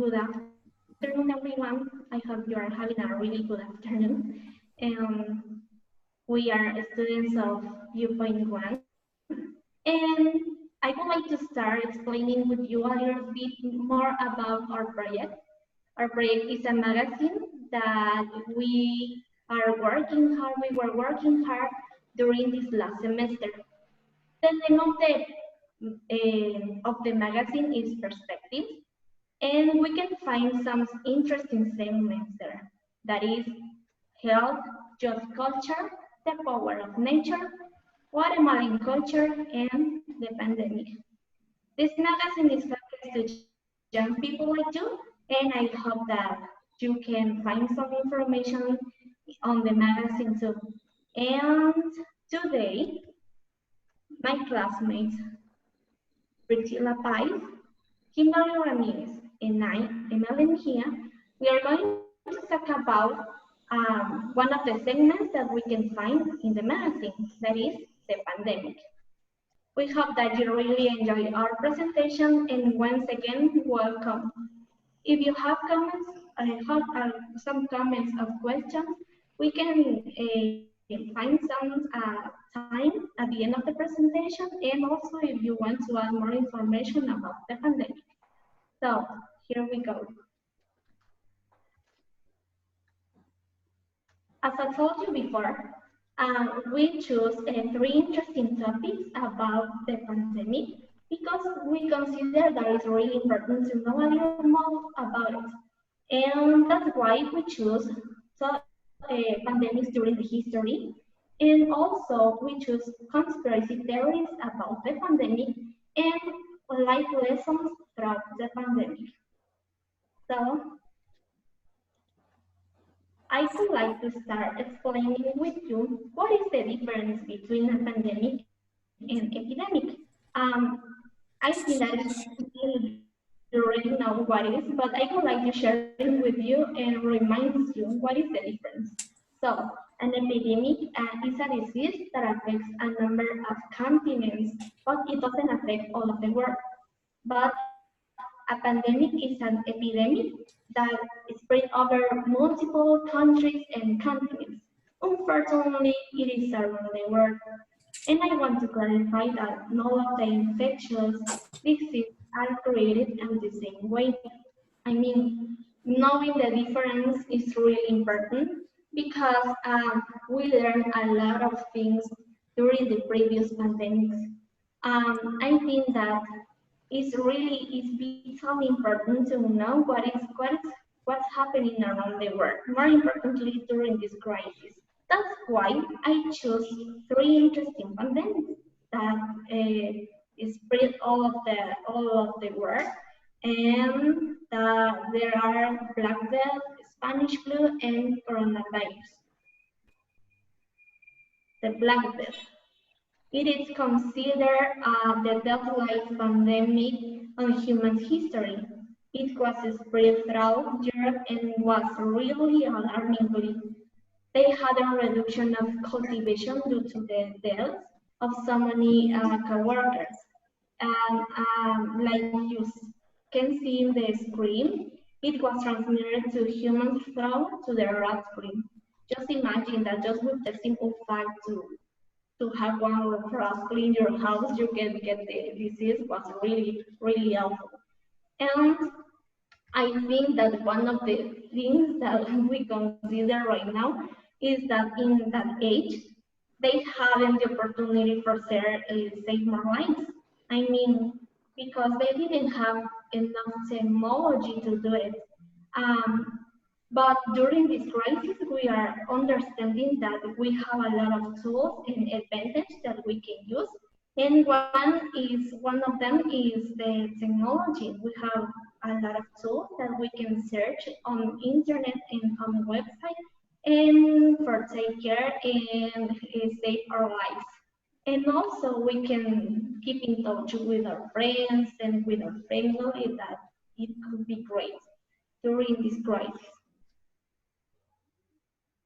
good afternoon, everyone. I hope you are having a really good afternoon. We are students of Viewpoint 1. And I would like to start explaining with you a little bit more about our project. Our project is a magazine that we were working hard during this last semester. The name of the magazine is Perspective, and we can find some interesting segments there. That is health, just culture, the power of nature, Guatemalan culture, and the pandemic. This magazine is focused to young people like you, and I hope that you can find some information on the magazine too. And today, my classmates, Priscila Paiz, Kimberly Ramirez, and I, Emelin Mejía, we are going to talk about one of the segments that we can find in the magazine, that is the pandemic. We hope that you really enjoy our presentation, and once again, welcome. If you have comments, some comments or questions, we can find some time at the end of the presentation, and also if you want to add more information about the pandemic. So here we go. As I told you before, we chose 3 interesting topics about the pandemic because we consider that it's really important to know a little more about it. And that's why we choose pandemics during the history. And also we choose conspiracy theories about the pandemic and life lessons throughout the pandemic. So I would like to start explaining with you what is the difference between a pandemic and epidemic. I think that you already know what it is, but I would like to share it with you and remind you what is the difference. So, an epidemic is a disease that affects a number of continents, but it doesn't affect all of the world. But a pandemic is an epidemic that is spread over multiple countries and continents. Unfortunately, it is around the world. And I want to clarify that none of the infectious diseases are created in the same way. I mean, knowing the difference is really important because we learned a lot of things during the previous pandemics. I think that it's vitally important to know what's happening around the world, more importantly during this crisis. That's why I chose 3 interesting pandemics that spread all of the world, and there are Black Death, Spanish flu, and coronavirus. The Black Death. It is considered the deadliest pandemic in human history. It was spread throughout Europe and was really alarmingly. They had a reduction of cultivation due to the deaths of so many co-workers. And like you can see in the screen, it was transmitted to humans through the rat screen. Just imagine that just with the simple fact to have one rat clean your house, you can get the disease was really, really awful. And I think that one of the things that we consider right now is that in that age, they haven't the opportunity for save more lives. I mean, because they didn't have enough technology to do it. But during this crisis, we are understanding that we have a lot of tools and advantages that we can use. And one of them is the technology. We have a lot of tools that we can search on internet and on website and for take care and save our lives. And also we can keep in touch with our friends and with our family. That it could be great during this crisis.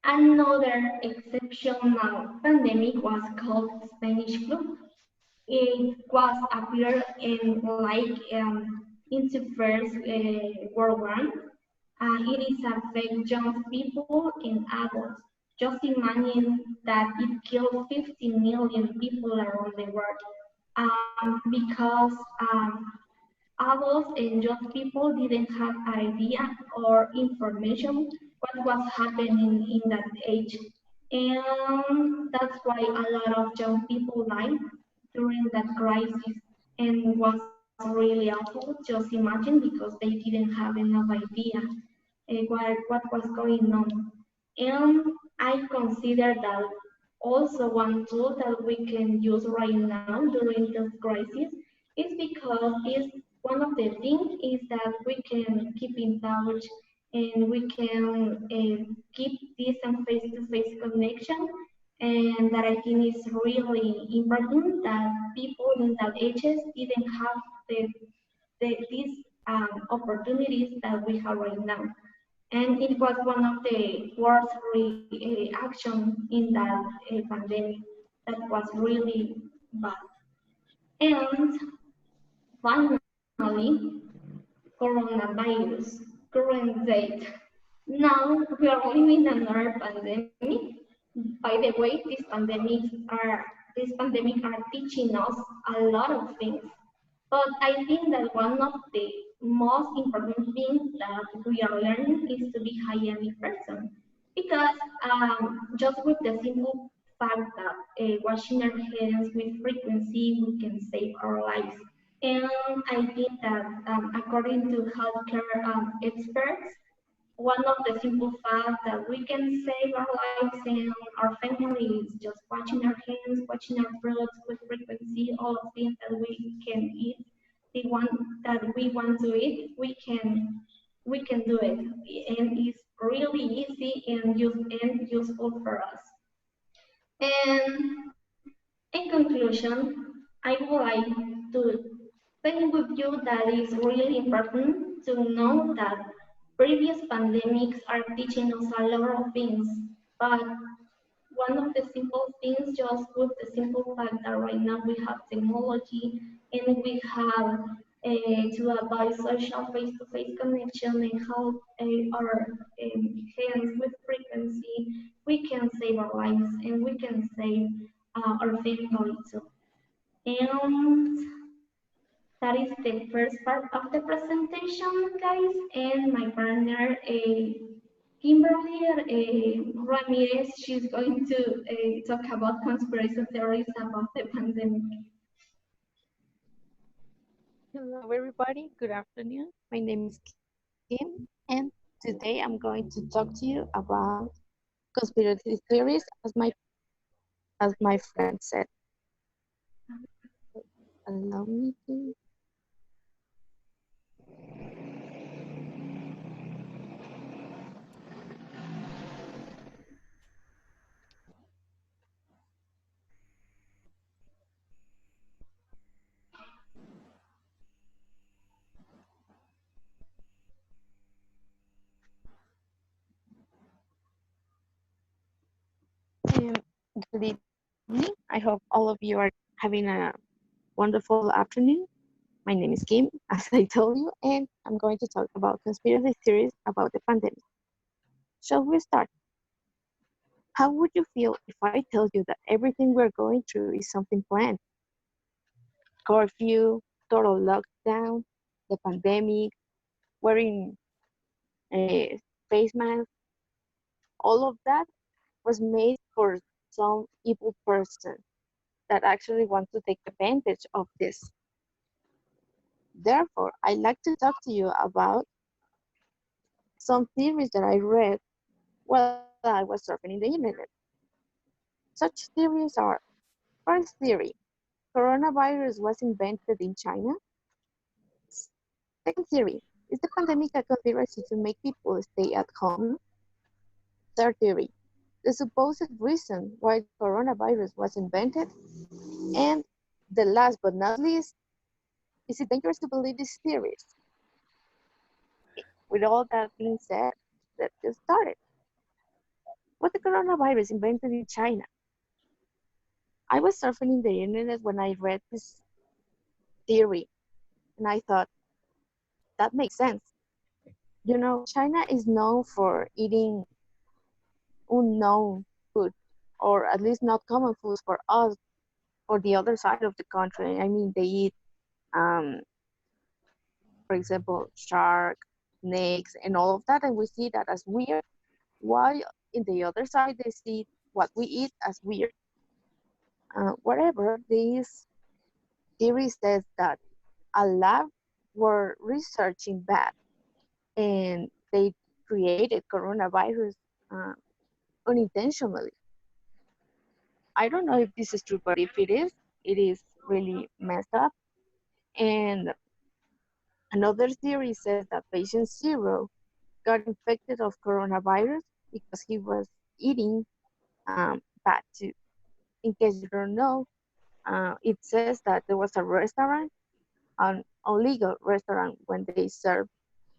Another exceptional pandemic was called Spanish flu. It was appeared in into First World War. It is affect young people and adults. Just imagine that it killed 50 million people around the world because adults and young people didn't have idea or information what was happening in that age. And that's why a lot of young people died during that crisis and was really awful. Just imagine because they didn't have enough idea what was going on. And I consider that also one tool that we can use right now during this crisis is because is one of the things is that we can keep in touch and we can keep this and face-to-face connection, and that I think is really important that people in that ages didn't have these opportunities that we have right now. And it was one of the worst action in that pandemic that was really bad. And finally, coronavirus, current date. Now we are living another pandemic. By the way, these pandemics are teaching us a lot of things. But I think that one of the most important things that we are learning is to be hygienic person. Because just with the simple fact that washing our hands with frequency, we can save our lives. And I think that according to healthcare experts, one of the simple facts that we can save our lives and our family is just washing our hands, washing our fruits with frequency, all of things that we can eat, the one that we want to eat, we can do it, and it's really easy and useful for us. And in conclusion, I would like to think with you that it's really important to know that previous pandemics are teaching us a lot of things, but one of the simple things, just with the simple fact that right now we have technology and we have to avoid social face-to-face connection and help our hands with frequency, we can save our lives and we can save our family too. And that is the first part of the presentation, guys. And my partner, Kimberly Ramirez, she's going to talk about conspiracy theories about the pandemic. Hello, everybody. Good afternoon. My name is Kim, and today I'm going to talk to you about conspiracy theories, as my friend said. Allow me to. Um, Good evening. I hope all of you are having a wonderful afternoon. My name is Kim, as I told you, and I'm going to talk about conspiracy theories about the pandemic. Shall we start? How would you feel if I tell you that everything we're going through is something planned? Curfew, total lockdown, the pandemic, wearing a face mask, all of that was made for some evil person that actually wants to take advantage of this. Therefore, I like to talk to you about some theories that I read while I was surfing in the internet. Such theories are: first theory, coronavirus was invented in China. Second theory, is the pandemic a conspiracy to make people stay at home? Third theory, the supposed reason why the coronavirus was invented. And the last but not least, is it dangerous to believe these theories? With all that being said, let's get started. Was the coronavirus invented in China? I was surfing in the internet when I read this theory, and I thought, that makes sense. You know, China is known for eating unknown food, or at least not common foods for us, for the other side of the country. I mean, they eat, um, for example, shark, snakes, and all of that, and we see that as weird. While in the other side, they see what we eat as weird. Whatever, this theory says that a lab were researching that, and they created coronavirus uh, unintentionally. I don't know if this is true, but if it is really messed up. And another theory says that patient zero got infected of coronavirus because he was eating bad too. In case you don't know, it says that there was a restaurant, an illegal restaurant, when they serve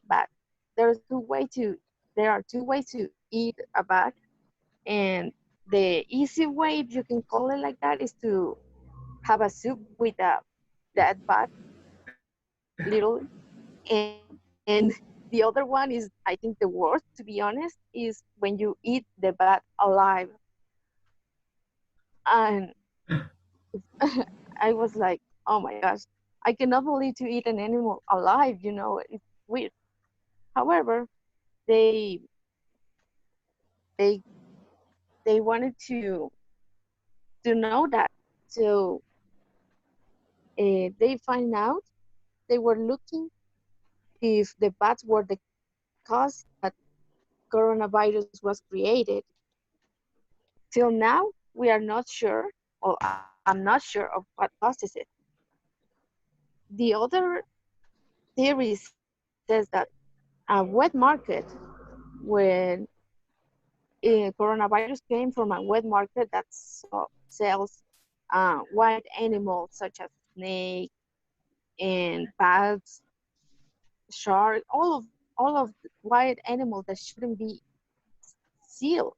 bat. There's two way to there are two ways to eat a bat, and the easy way, if you can call it like that, is to have a soup with a dead bat, literally. And the other one is, I think, the worst, to be honest, is when you eat the bat alive. And I was like, oh my gosh, I cannot believe to eat an animal alive, you know, it's weird. However, they they they wanted to know that. So they find out, they were looking if the bats were the cause that coronavirus was created. Till now, we are not sure, or I'm not sure of what causes it. The other theory says that a wet market, when coronavirus came from a wet market that sells wild animals such as snake and bats, shark, all of the wild animals that shouldn't be sealed.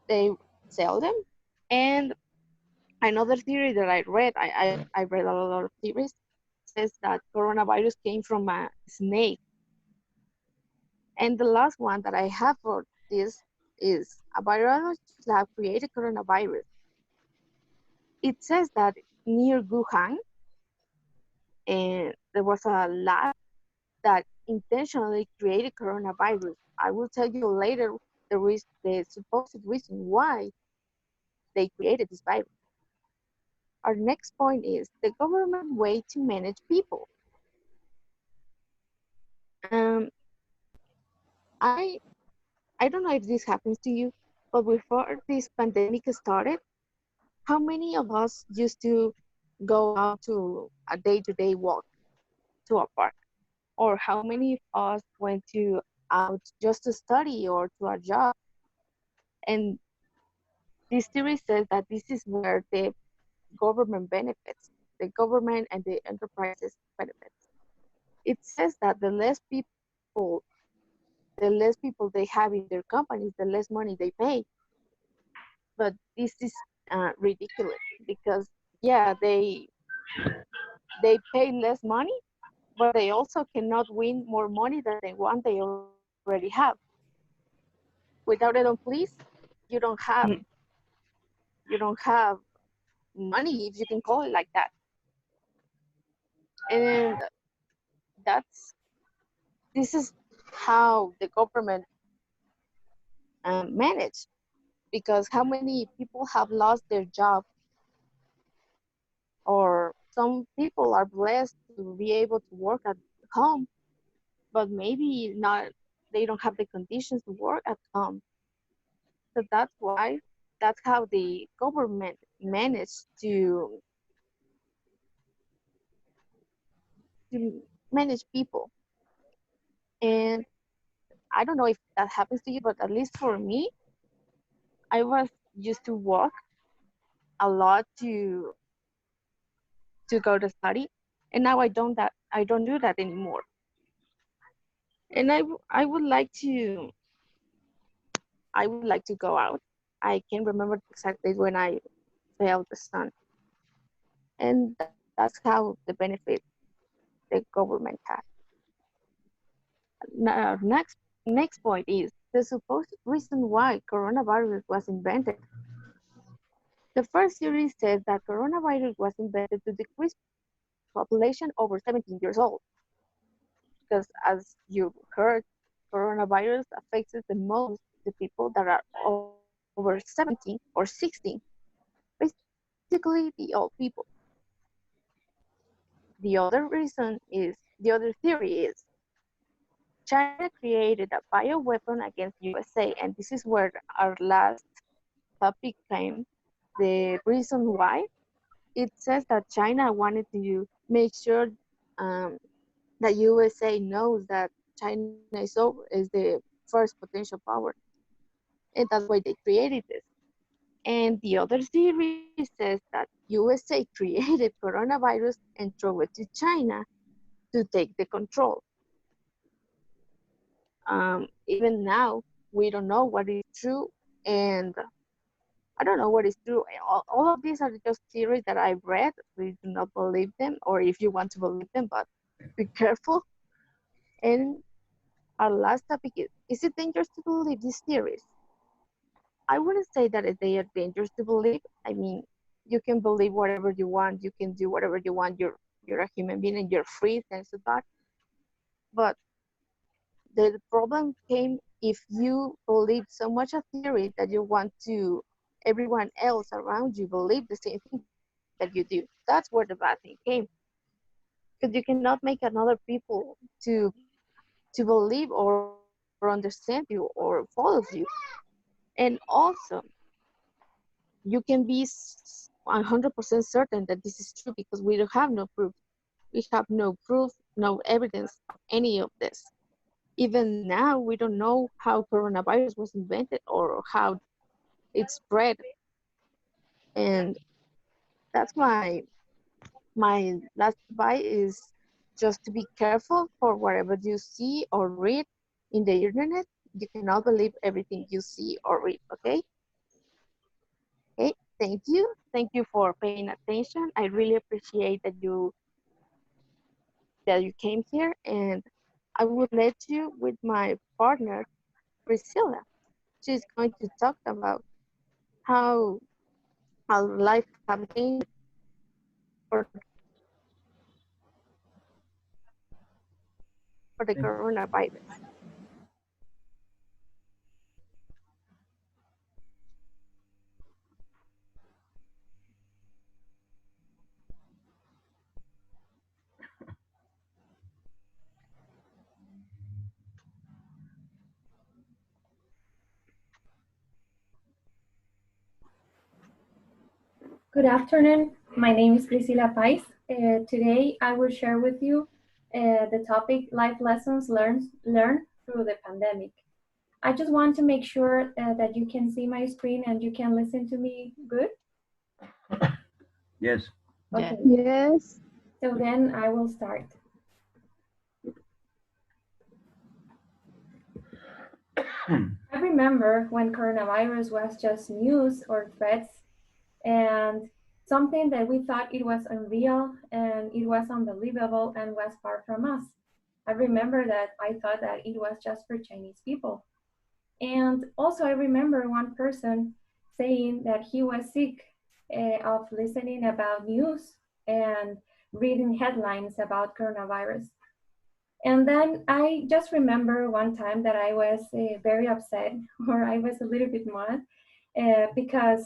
They sell them. And another theory that I read, I read a lot of theories, says that coronavirus came from a snake. And the last one that I have for this is a virologist lab created coronavirus. It says that near Wuhan, and there was a lab that intentionally created coronavirus. I will tell you later the supposed reason why they created this virus. Our next point is the government way to manage people. Um, I I don't know if this happens to you, but before this pandemic started, how many of us used to go out to a day-to-day walk to a park? Or how many of us went to out just to study or to a job? And this theory says that this is where the government benefits, the government and the enterprises benefits. It says that the less people they have in their companies, the less money they pay. But this is ridiculous because yeah, they pay less money, but they also cannot win more money than the one they already have. Without an employees, you don't have you don't have money, if you can call it like that. And that's this is how the government manage, because how many people have lost their job, or some people are blessed to be able to work at home, but maybe not, they don't have the conditions to work at home. So that's how the government managed to manage people. And I don't know if that happens to you, but at least for me, I was used to walk a lot to go to study, and now I don't do that anymore. And I would like to go out. I can't remember the exact date when I felt the sun, and that's how the benefit the government has. Our next point is the supposed reason why coronavirus was invented. The first theory says that coronavirus was invented to decrease population over 17 years old, because as you heard, coronavirus affects the most the people that are over 17 or 16, basically the old people. The other theory is China created a bioweapon against USA, and this is where our last topic came. The reason why it says that China wanted to make sure um, that USA knows that China is the first potential power, and that's why they created this. And the other theory says that USA created coronavirus and threw it to China to take the control. Even now, we don't know what is true, and I don't know what is true. All of these are just theories that I've read. We do not believe them, or if you want to believe them, but be careful. And our last topic is it dangerous to believe these theories? I wouldn't say that they are dangerous to believe. I mean, you can believe whatever you want. You can do whatever you want. You're a human being and you're free, thanks to God. But the problem came if you believe so much a theory that you want to everyone else around you believe the same thing that you do. That's where the bad thing came. Because you cannot make another people to believe or understand you or follow you. And also, you can be 100% certain that this is true because we don't have no proof. We have no proof, no evidence of any of this. Even now, we don't know how coronavirus was invented or how it spread. And that's my last advice is just to be careful for whatever you see or read in the internet. You cannot believe everything you see or read, okay? Okay, thank you. Thank you for paying attention. I really appreciate that you came here, and I would let you with my partner, Priscilla. She's going to talk about how our life have changed for the coronavirus. Good afternoon. My name is Priscila Paiz. Today I will share with you the topic life lessons learned through the pandemic. I just want to make sure that you can see my screen and you can listen to me good. Yes. Okay. Yes. So then I will start. I remember when coronavirus was just news or threats and something that we thought it was unreal and it was unbelievable and was far from us. I remember that I thought that it was just for Chinese people. And also I remember one person saying that he was sick of listening about news and reading headlines about coronavirus. And then I just remember one time that I was very upset or I was a little bit mad because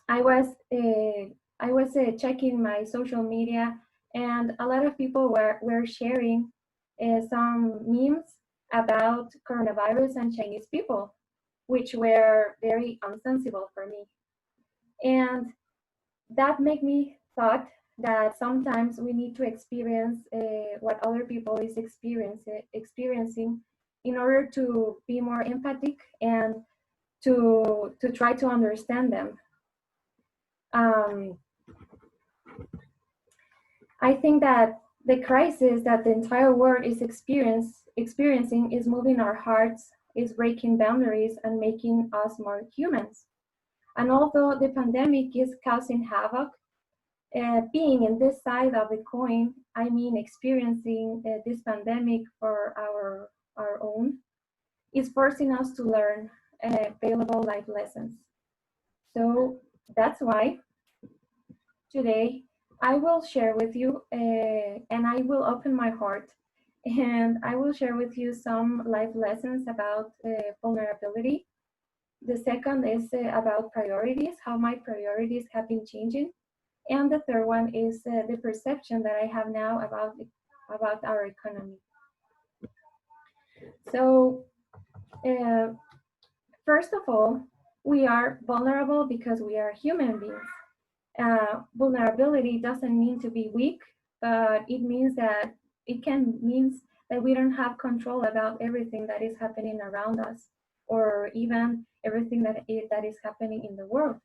I was checking my social media, and a lot of people were sharing some memes about coronavirus and Chinese people, which were very unsensible for me. And that made me thought that sometimes we need to experience what other people is experiencing in order to be more empathic and to try to understand them. I think that the crisis that the entire world is experiencing is moving our hearts, is breaking boundaries and making us more humans. And although the pandemic is causing havoc, Being in this side of the coin, I mean experiencing this pandemic for our own, is forcing us to learn valuable life lessons. So that's why today I will share with you, and I will open my heart, and I will share with you some life lessons about vulnerability. The second is about priorities, how my priorities have been changing. And the third one is the perception that I have now about our economy. So first of all, we are vulnerable because we are human beings. Vulnerability doesn't mean to be weak, but it means that means that we don't have control about everything that is happening around us, or even everything that is happening in the world.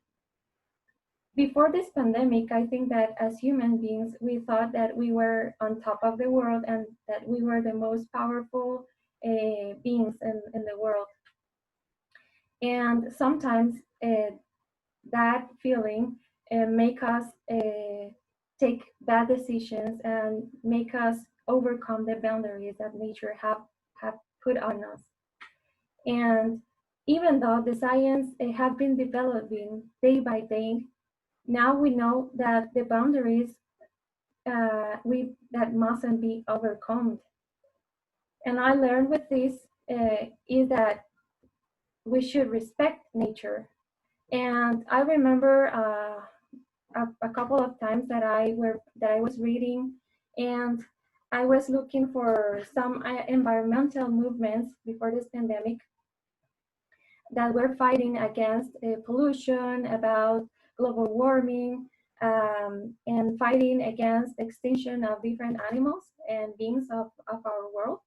Before this pandemic, I think that as human beings, we thought that we were on top of the world and that we were the most powerful beings in the world. And sometimes that feeling make us take bad decisions and make us overcome the boundaries that nature have put on us. And even though the science have been developing day by day, now we know that the boundaries that mustn't be overcome. And I learned with this is that we should respect nature. And I remember a couple of times that I was reading, and I was looking for some environmental movements before this pandemic that were fighting against pollution, about global warming, and fighting against extinction of different animals and beings of our world.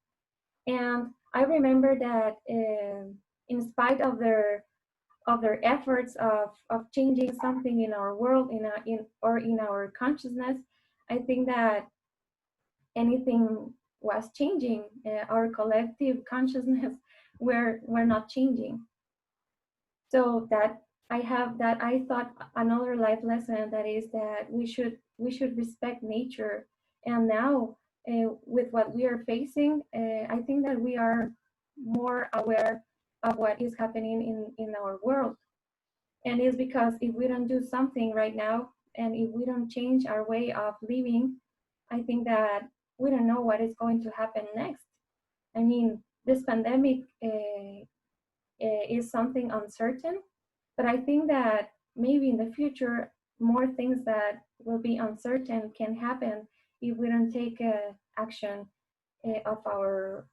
And I remember that in spite of their efforts of changing something in our world, in our consciousness, I think that anything was changing. Our collective consciousness were not changing. So that I thought another life lesson, that is that we should respect nature. And now with what we are facing, I think that we are more aware of what is happening in our world. And it's because if we don't do something right now, and if we don't change our way of living, I think that we don't know what is going to happen next. I mean, this pandemic is something uncertain, but I think that maybe in the future, more things that will be uncertain can happen if we don't take action of our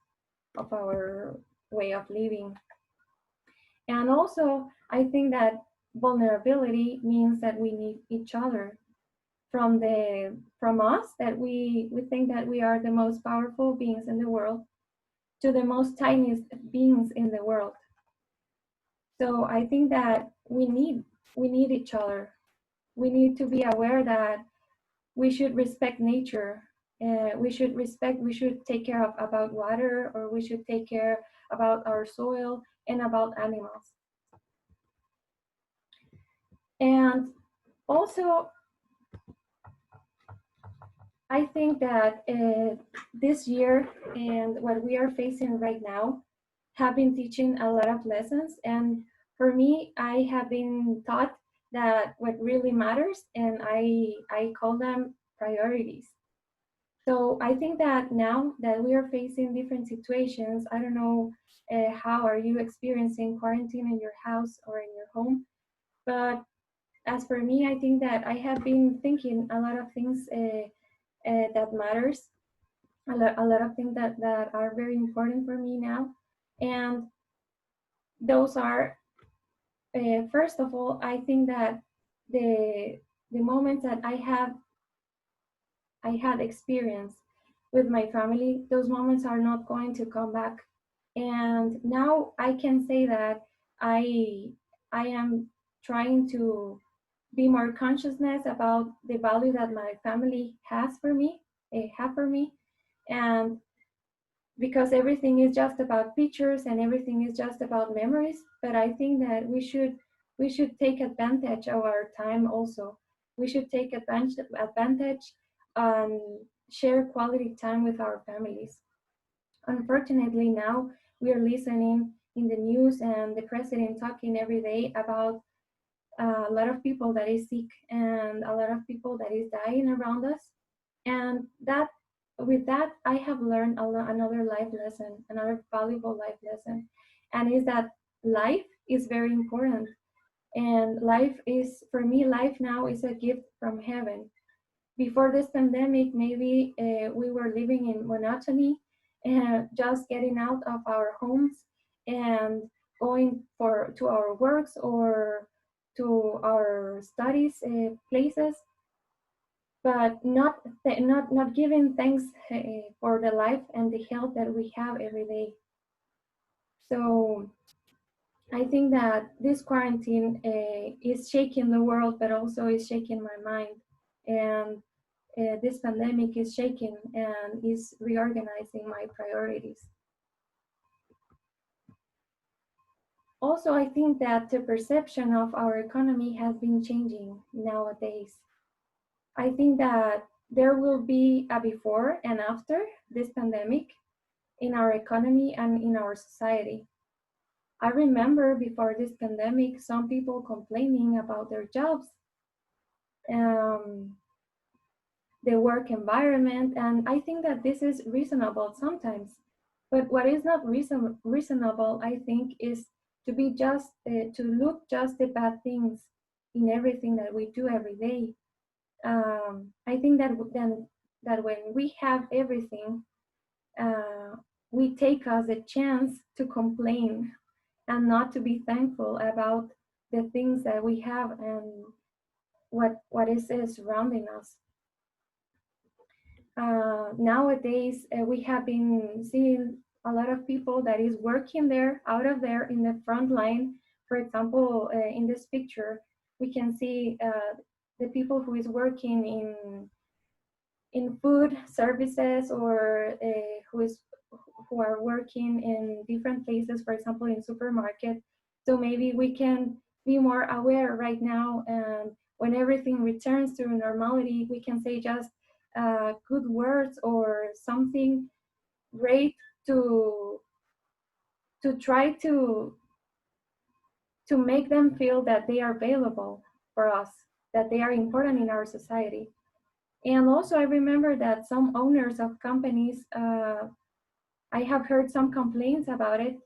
way of living. And also, I think that vulnerability means that we need each other. From us, that we think that we are the most powerful beings in the world, to the most tiniest beings in the world. So I think that we need each other. We need to be aware that we should respect nature. We should take care of about water, or we should take care about our soil and about animals. And also, I think that this year and what we are facing right now have been teaching a lot of lessons. And for me, I have been taught that what really matters, and I call them priorities. So I think that now that we are facing different situations, I don't know how are you experiencing quarantine in your house or in your home, but as for me, I think that I have been thinking a lot of things that matters, a lot of things that are very important for me now. And those are, first of all, I think that the moments that I had experienced with my family, those moments are not going to come back. And now I can say that I am trying to be more consciousness about the value that my family have for me, and because everything is just about pictures and everything is just about memories. But I think that we should take advantage of our time also, We should take advantage and share quality time with our families. Unfortunately, now we are listening in the news and the president talking every day about a lot of people that is sick and a lot of people that is dying around us. And that with that, I have learned another life lesson, another valuable life lesson, and is that life is very important. And life is, for me, life now is a gift from heaven. Before this pandemic, maybe we were living in monotony and just getting out of our homes and going to our works or to our studies places, but not giving thanks for the life and the health that we have every day. So I think that this quarantine is shaking the world, but also is shaking my mind. And this pandemic is shaking and is reorganizing my priorities. Also, I think that the perception of our economy has been changing nowadays. I think that there will be a before and after this pandemic in our economy and in our society. I remember before this pandemic, some people complaining about their jobs, um, the work environment, and I think that this is reasonable sometimes. But what is not reasonable, I think, is to be just to look just the bad things in everything that we do every day. I think that that when we have everything, we take us a chance to complain and not to be thankful about the things that we have and what is surrounding us. Nowadays, we have been seeing a lot of people that is working there, out of there in the front line. For example, in this picture, we can see the people who is working in food services or who are working in different places, for example, in supermarket. So maybe we can be more aware right now, and when everything returns to normality, we can say just good words or something great to try to make them feel that they are available for us, that they are important in our society. And also, I remember that some owners of companies, I have heard some complaints about it,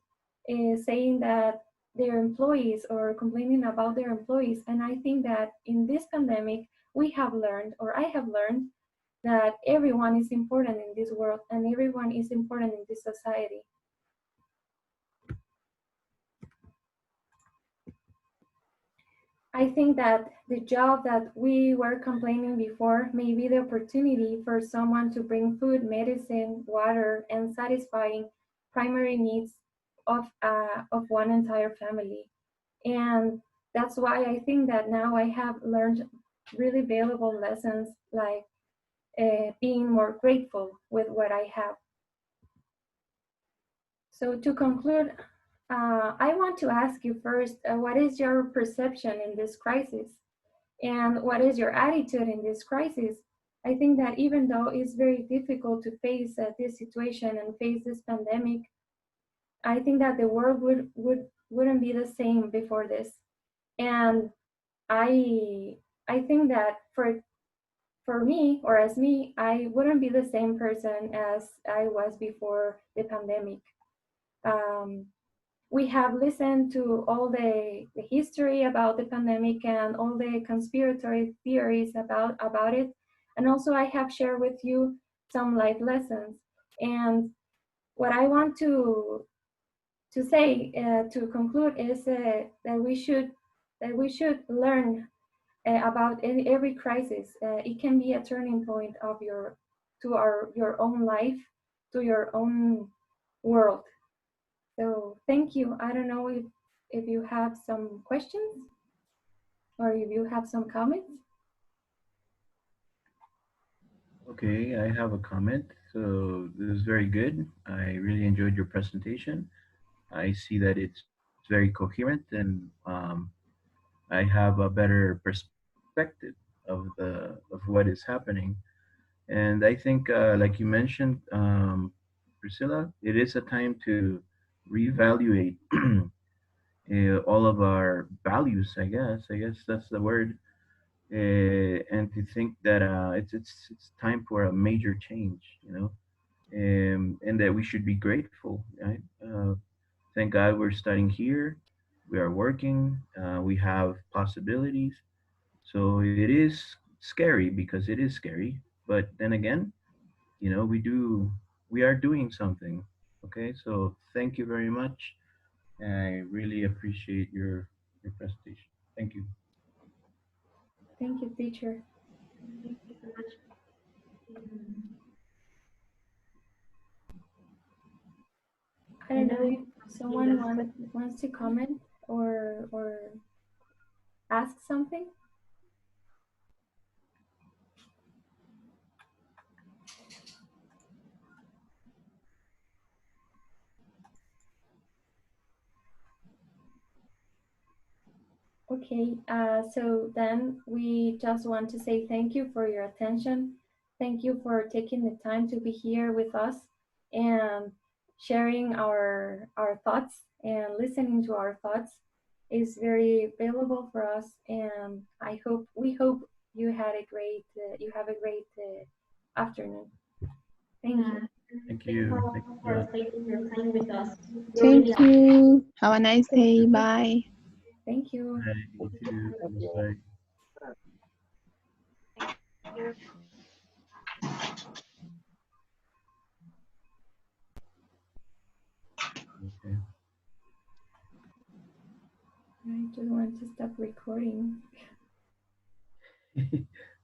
saying that their employees or complaining about their employees. And I think that in this pandemic, we have learned, or I have learned, that everyone is important in this world and everyone is important in this society. I think that the job that we were complaining before may be the opportunity for someone to bring food, medicine, water, and satisfying primary needs of one entire family. And that's why I think that now I have learned really valuable lessons like being more grateful with what I have. So to conclude, I want to ask you first, what is your perception in this crisis? And what is your attitude in this crisis? I think that even though it's very difficult to face this situation and face this pandemic, I think that the world wouldn't be the same before this. And I think that for me, or as me, I wouldn't be the same person as I was before the pandemic. Um, we have listened to all the history about the pandemic and all the conspiracy theories about it. And also I have shared with you some life lessons. And what I want to say to conclude is that we should learn about every crisis. It can be a turning point of your own life, to your own world. So thank you. I don't know if you have some questions or if you have some comments. Okay, I have a comment. So this is very good. I really enjoyed your presentation. I see that it's very coherent and I have a better perspective of what is happening. And I think, like you mentioned, Priscilla, it is a time to reevaluate all of our values. I guess that's the word, and to think that it's time for a major change. You know, and that we should be grateful. Right? Thank God we're studying here. We are working. We have possibilities. So it is scary because it is scary. But then again, you know, we are doing something. Okay, so thank you very much. I really appreciate your presentation. Thank you. Thank you, teacher. Thank you so much. I don't know if someone wants to comment or ask something. Okay, so then we just want to say thank you for your attention. Thank you for taking the time to be here with us and sharing our thoughts and listening to our thoughts is very valuable for us. And we hope you had a great you have a great afternoon. Thank you. Thank you. Thank you for spending your time with us. Thank you. Have a nice day. Bye. Thank you. Bye. You too. Bye. Okay. I just want to stop recording.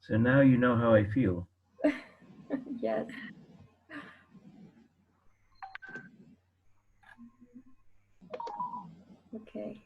So now you know how I feel. Yes. Okay.